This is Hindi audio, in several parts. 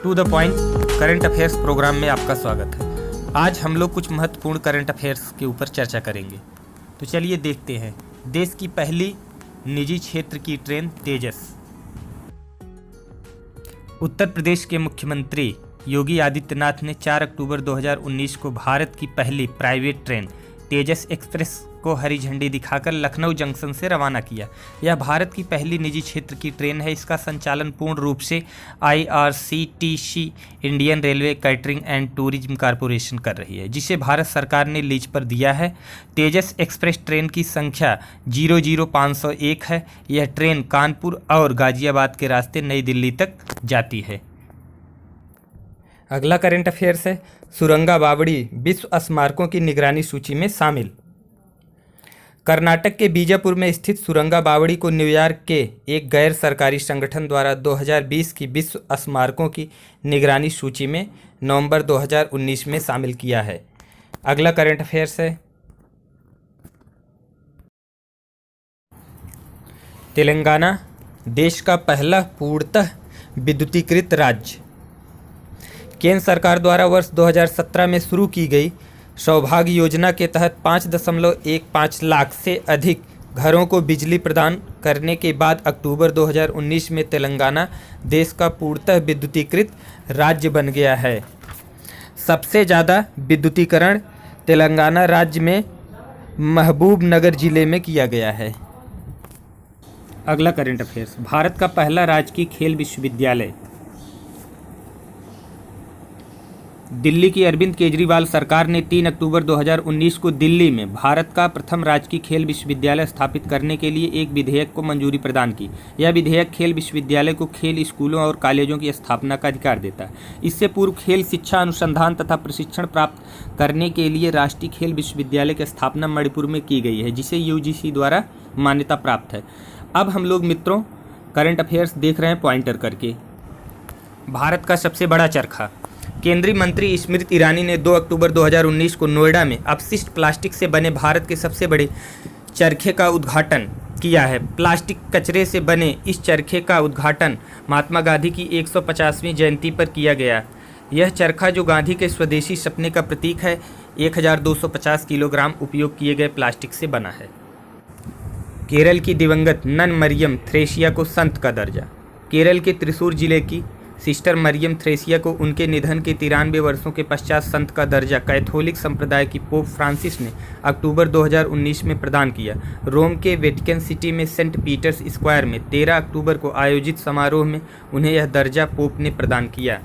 To the point current affairs program में आपका स्वागत है। आज हम लोग कुछ महत्वपूर्ण करंट अफेयर्स के ऊपर चर्चा करेंगे। तो चलिए देखते हैं। देश की पहली निजी क्षेत्र की ट्रेन तेजस। उत्तर प्रदेश के मुख्यमंत्री योगी आदित्यनाथ ने 4 अक्टूबर 2019 को भारत की पहली प्राइवेट ट्रेन तेजस एक्सप्रेस को हरी झंडी दिखाकर लखनऊ जंक्शन से रवाना किया। यह भारत की पहली निजी क्षेत्र की ट्रेन है। इसका संचालन पूर्ण रूप से IRCTC Indian railway catering and tourism corporation कर रही है, जिसे भारत सरकार ने लीज पर दिया है। तेजस एक्सप्रेस ट्रेन की संख्या 00501 है। यह ट्रेन कानपुर और गाजियाबाद के रास्ते नई दिल्ली तक जाती है। अगला करंट अफेयर्स है, सुरंगा बावड़ी विश्व स्मारकों की निगरानी सूची में शामिल। कर्नाटक के बीजापुर में स्थित सुरंगा बावड़ी को न्यूयॉर्क के एक गैर सरकारी संगठन द्वारा 2020 की विश्व स्मारकों की निगरानी सूची में नवंबर 2019 में शामिल किया है। अगला करंट अफेयर्स है, तेलंगाना देश का पहला पूर्णतः विद्युतीकृत राज्य। केंद्र सरकार द्वारा वर्ष 2017 में शुरू की गई सौभाग्य योजना के तहत 5.15 लाख से अधिक घरों को बिजली प्रदान करने के बाद अक्टूबर 2019 में तेलंगाना देश का पूर्णतः विद्युतीकृत राज्य बन गया है। सबसे ज़्यादा विद्युतीकरण तेलंगाना राज्य में महबूबनगर जिले में किया गया है। अगला करंट अफेयर्स, भारत का पहला राजकीय खेल विश्वविद्यालय। दिल्ली की अरविंद केजरीवाल सरकार ने 3 अक्टूबर 2019 को दिल्ली में भारत का प्रथम राजकीय खेल विश्वविद्यालय स्थापित करने के लिए एक विधेयक को मंजूरी प्रदान की। यह विधेयक खेल विश्वविद्यालय को खेल स्कूलों और कॉलेजों की स्थापना का अधिकार देता है। इससे पूर्व खेल शिक्षा अनुसंधान तथा प्रशिक्षण प्राप्त करने के लिए राष्ट्रीय खेल विश्वविद्यालय की स्थापना मणिपुर में की गई है, जिसे UGC द्वारा मान्यता प्राप्त है। अब हम लोग मित्रों करंट अफेयर्स देख रहे हैं पॉइंटर करके। भारत का सबसे बड़ा चरखा। केंद्रीय मंत्री स्मृति ईरानी ने 2 अक्टूबर 2019 को नोएडा में अपशिष्ट प्लास्टिक से बने भारत के सबसे बड़े चरखे का उद्घाटन किया है। प्लास्टिक कचरे से बने इस चरखे का उद्घाटन महात्मा गांधी की 150वीं जयंती पर किया गया। यह चरखा, जो गांधी के स्वदेशी सपने का प्रतीक है, 1250 किलोग्राम उपयोग किए गए प्लास्टिक से बना है। केरल की दिवंगत नन मरियम थ्रेसिया को संत का दर्जा। केरल के त्रिशूर जिले की सिस्टर मरियम थ्रेसिया को उनके निधन के 93 वर्षों के पश्चात संत का दर्जा कैथोलिक संप्रदाय की पोप फ्रांसिस ने अक्टूबर 2019 में प्रदान किया। रोम के वेटिकन सिटी में सेंट पीटर्स स्क्वायर में 13 अक्टूबर को आयोजित समारोह में उन्हें यह दर्जा पोप ने प्रदान किया।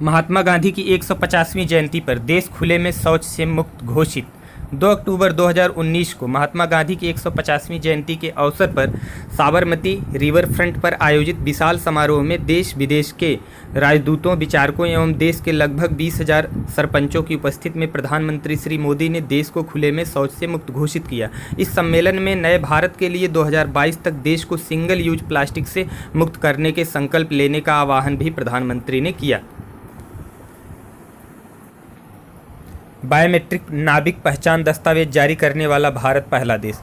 महात्मा गांधी की 150वीं जयंती पर देश खुले में शौच से मुक्त घोषित। 2 अक्टूबर 2019 को महात्मा गांधी की 150वीं जयंती के अवसर पर साबरमती रिवर फ्रंट पर आयोजित विशाल समारोह में देश विदेश के राजदूतों, विचारकों एवं देश के लगभग 20,000 सरपंचों की उपस्थिति में प्रधानमंत्री श्री मोदी ने देश को खुले में शौच से मुक्त घोषित किया। इस सम्मेलन में नए भारत के लिए 2022 तक देश को सिंगल यूज प्लास्टिक से मुक्त करने के संकल्प लेने का आह्वान भी प्रधानमंत्री ने किया। बायोमेट्रिक नाविक पहचान दस्तावेज जारी करने वाला भारत पहला देश।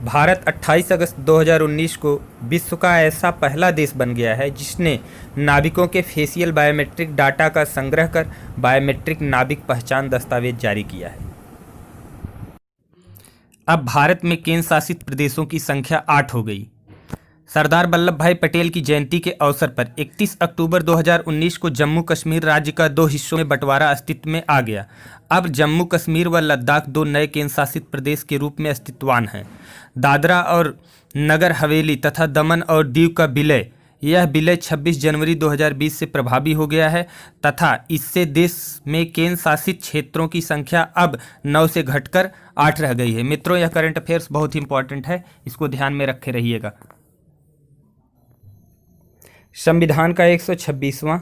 भारत 28 अगस्त 2019 को विश्व का ऐसा पहला देश बन गया है जिसने नाविकों के फेशियल बायोमेट्रिक डाटा का संग्रह कर बायोमेट्रिक नाविक पहचान दस्तावेज जारी किया है। अब भारत में केंद्र शासित प्रदेशों की संख्या 8 हो गई। सरदार वल्लभ भाई पटेल की जयंती के अवसर पर 31 अक्टूबर 2019 को जम्मू कश्मीर राज्य का 2 हिस्सों में बंटवारा अस्तित्व में आ गया। अब जम्मू कश्मीर व लद्दाख 2 नए केंद्र शासित प्रदेश के रूप में अस्तित्वान हैं। दादरा और नगर हवेली तथा दमन और दीव का विलय, यह विलय 26 जनवरी 2020 से प्रभावी हो गया है तथा इससे देश में केंद्र शासित क्षेत्रों की संख्या अब 9 से घटकर 8 रह गई है। मित्रों, यह करंट अफेयर्स बहुत ही इंपॉर्टेंट है, इसको ध्यान में रखे रहिएगा। संविधान का 126वां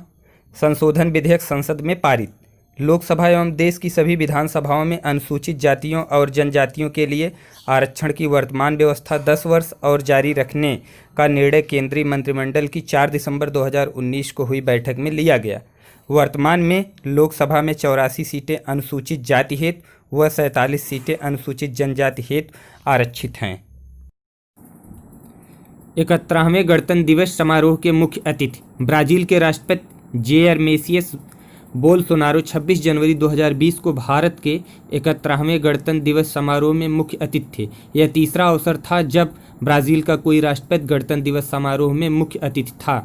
संशोधन विधेयक संसद में पारित। लोकसभा एवं देश की सभी विधानसभाओं में अनुसूचित जातियों और जनजातियों के लिए आरक्षण की वर्तमान व्यवस्था 10 वर्ष और जारी रखने का निर्णय केंद्रीय मंत्रिमंडल की 4 दिसंबर 2019 को हुई बैठक में लिया गया। वर्तमान में लोकसभा में 84 सीटें अनुसूचित जाति हेतु व 47 सीटें अनुसूचित जनजाति हेतु आरक्षित हैं। 71वें गणतंत्र दिवस समारोह के मुख्य अतिथि ब्राज़ील के राष्ट्रपति जेयर मेसियस बोल्सोनारो 26 जनवरी 2020 को भारत के 71वें गणतंत्र दिवस समारोह में मुख्य अतिथि थे। यह तीसरा अवसर था जब ब्राज़ील का कोई राष्ट्रपति गणतंत्र दिवस समारोह में मुख्य अतिथि था।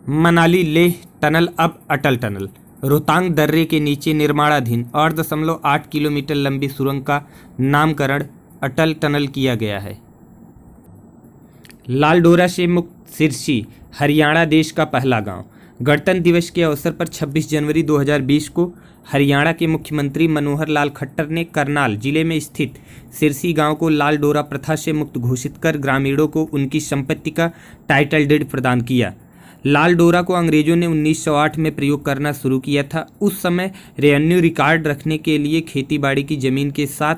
मनाली लेह टनल अब अटल टनल। रोहतांग दर्रे के नीचे निर्माणाधीन 8.8 किलोमीटर लंबी सुरंग का नामकरण अटल टनल किया गया है। लालडोरा से मुक्त सिरसी, हरियाणा देश का पहला गांव। गणतंत्र दिवस के अवसर पर 26 जनवरी 2020 को हरियाणा के मुख्यमंत्री मनोहर लाल खट्टर ने करनाल जिले में स्थित सिरसी गांव को लाल डोरा प्रथा से मुक्त घोषित कर ग्रामीणों को उनकी संपत्ति का टाइटल डीड प्रदान किया। लाल डोरा को अंग्रेजों ने 1908 में प्रयोग करना शुरू किया था। उस समय रेवेन्यू रिकॉर्ड रखने के लिए खेतीबाड़ी की जमीन के साथ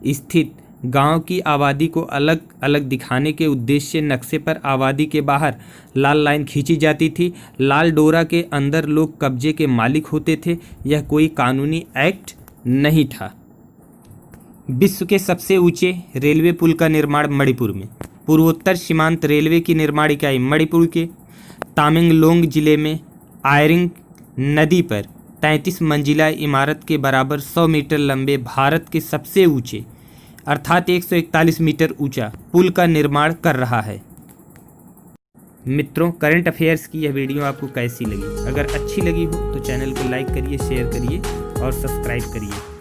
स्थित गांव की आबादी को अलग अलग दिखाने के उद्देश्य से नक्शे पर आबादी के बाहर लाल लाइन खींची जाती थी। लाल डोरा के अंदर लोग कब्जे के मालिक होते थे। यह कोई कानूनी एक्ट नहीं था। विश्व के सबसे ऊंचे रेलवे पुल का निर्माण मणिपुर में। पूर्वोत्तर सीमांत रेलवे की निर्माण इकाई मणिपुर के तामेंगलोंग जिले में आयरिंग नदी पर 33 मंजिला इमारत के बराबर 100 मीटर लंबे भारत के सबसे ऊंचे अर्थात 141 मीटर ऊंचा पुल का निर्माण कर रहा है। मित्रों, करंट अफेयर्स की यह वीडियो आपको कैसी लगी? अगर अच्छी लगी हो तो चैनल को लाइक करिए, शेयर करिए और सब्सक्राइब करिए।